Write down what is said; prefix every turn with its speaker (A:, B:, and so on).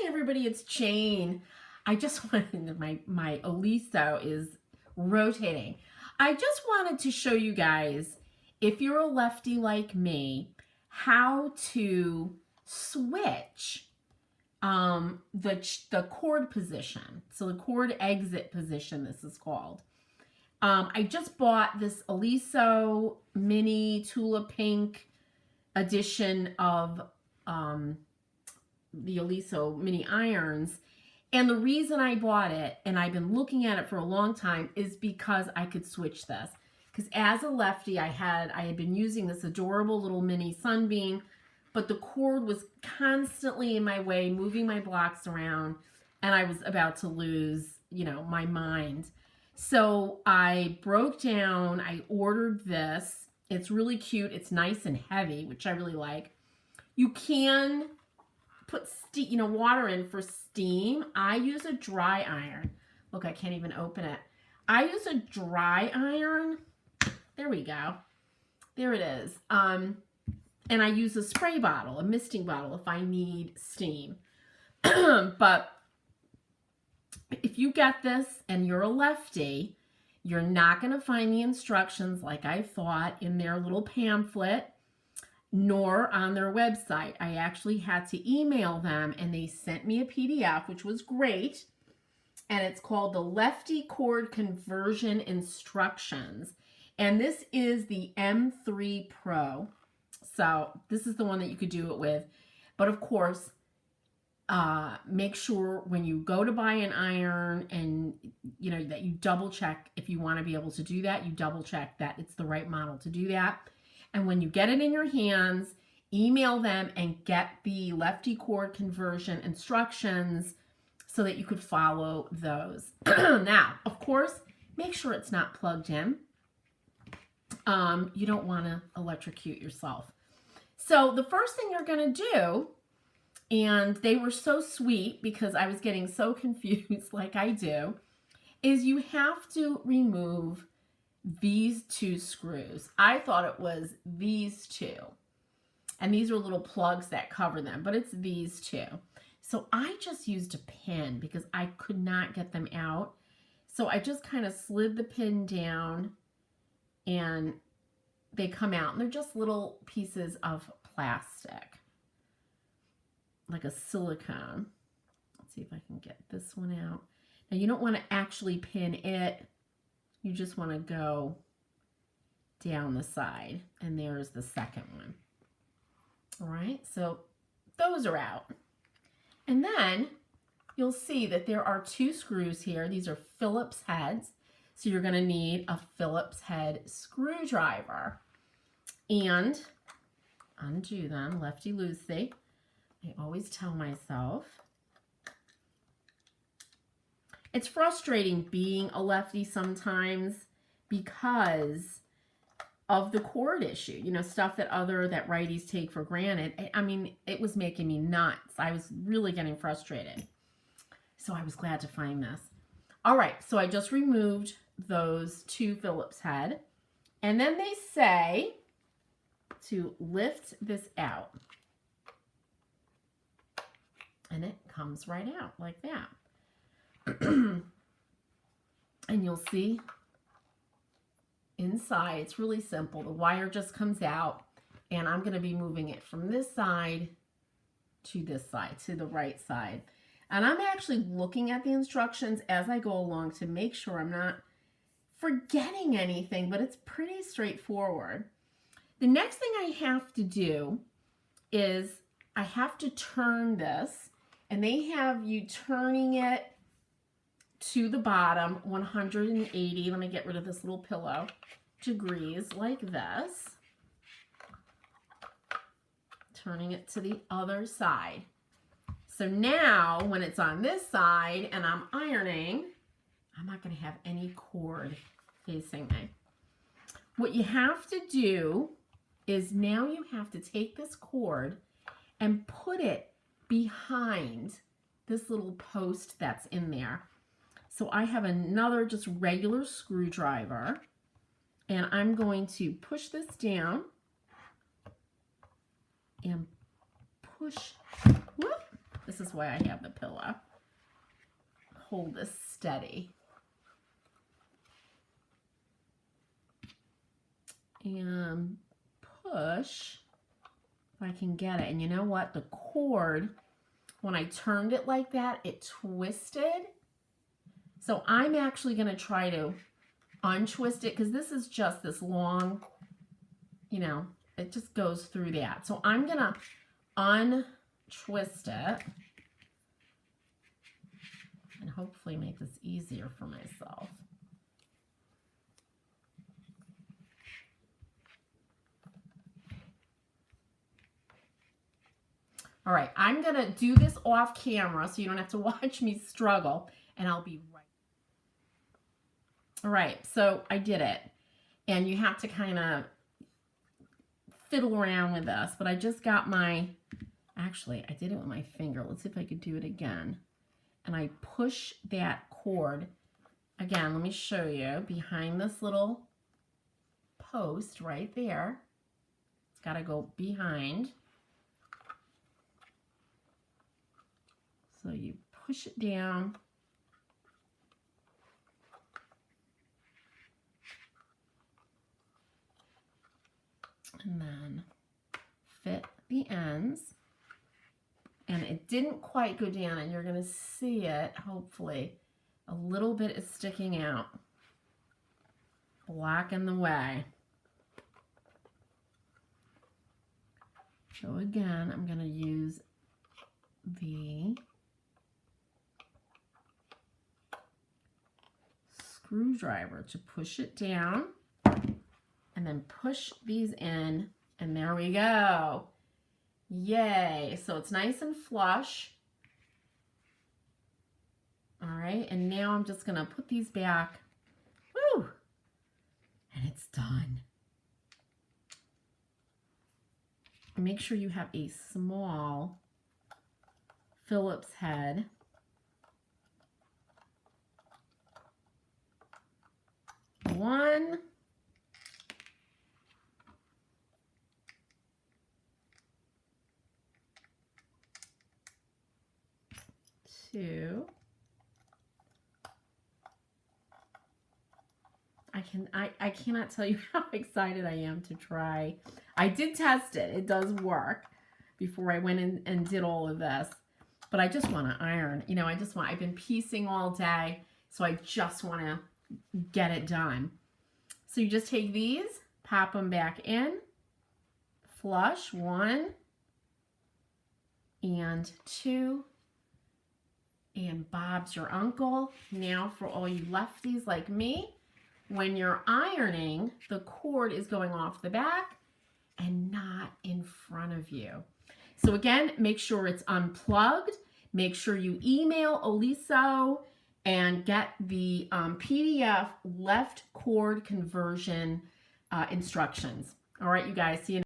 A: Hey everybody, it's Jane. I just wanted, my Oliso is rotating. I just wanted to show you guys, if you're a lefty like me, how to switch the cord position. So the cord exit position, this is called. I just bought this Oliso mini Tula Pink edition of the Oliso mini irons. And the reason I bought it, and I've been looking at it for a long time, is because I could switch this. Because as a lefty, I had been using this adorable little mini Sunbeam, but the cord was constantly in my way, moving my blocks around, and I was about to lose, my mind. So I broke down, I ordered this. It's really cute. It's nice and heavy, which I really like. You can put water in for steam. I use a dry iron. Look, I can't even open it. I use a dry iron. There we go. There it is. And I use a spray bottle, a misting bottle, if I need steam. But if you get this and you're a lefty, you're not going to find the instructions like I thought in their little pamphlet, nor on their website. I actually had to email them, and they sent me a PDF, which was great. And it's called the Lefty Cord Conversion Instructions. And this is the M3 Pro. So this is the one that you could do it with. But of course, make sure when you go to buy an iron and that you double check. If you want to be able to do that, you double check that it's the right model to do that. And when you get it in your hands, email them and get the Lefty Cord Conversion instructions so that you could follow those. Now, of course, make sure it's not plugged in. You don't want to electrocute yourself. So the first thing you're going to do, and they were so sweet because I was getting so confused like I do, is you have to remove these two screws. I thought it was these two. And these are little plugs that cover them, but it's these two. So I just used a pin because I could not get them out. So I just kind of slid the pin down and they come out. And they're just little pieces of plastic, like a silicone. Let's see if I can get this one out. Now you don't want to actually pin it. You just want to go down the side, and there's the second one. All right, so those are out. And then you'll see that there are two screws here. These are Phillips heads. So you're going to need a Phillips head screwdriver. And undo them, lefty-loosey. I always tell myself. It's frustrating being a lefty sometimes because of the cord issue, stuff that righties take for granted. I mean, it was making me nuts. I was really getting frustrated. So I was glad to find this. All right, so I just removed those two Phillips head. And then they say to lift this out. And it comes right out like that. And you'll see inside, it's really simple. The wire just comes out, and I'm going to be moving it from this side to this side, to the right side. And I'm actually looking at the instructions as I go along to make sure I'm not forgetting anything, but it's pretty straightforward. The next thing I have to do is I have to turn this, and they have you turning it to the bottom 180, let me get rid of this little pillow, degrees like this. Turning it to the other side. So now when it's on this side and I'm ironing, I'm not going to have any cord facing me. What you have to do is now you have to take this cord and put it behind this little post that's in there. So I have another just regular screwdriver, and I'm going to push this down and push This is why I have the pillow. Hold this steady. And push if I can get it. And you know what? The cord, when I turned it like that, it twisted. So I'm actually going to try to untwist it because this is just this long, you know, it just goes through that. So I'm going to untwist it and hopefully make this easier for myself. All right, I'm going to do this off camera so you don't have to watch me struggle, and I'll be right. All right, so I did it, and you have to kind of fiddle around with this, but I just got my, actually, I did it with my finger. Let's see if I could do it again. And I push that cord, again, let me show you, behind this little post right there. It's got to go behind. So you push it down. And then fit the ends. And it didn't quite go down, and you're going to see it, hopefully. A little bit is sticking out, blocking the way. So again, I'm going to use the screwdriver to push it down, and then push these in, and there we go. Yay! So it's nice and flush. All right, and now I'm just gonna put these back. Woo! And it's done. Make sure you have a small Phillips head. One. Two. I cannot tell you how excited I am to try. I did test it. It does work before I went in and did all of this. But I just want to iron. You know, I've been piecing all day, so I just want to get it done. So you just take these, pop them back in, flush, 1 and 2, and Bob's your uncle. Now for all you lefties like me, when you're ironing, the cord is going off the back and not in front of you. So again, make sure it's unplugged. Make sure you email Oliso and get the PDF Lefty Cord Conversion instructions. All right, you guys, see you.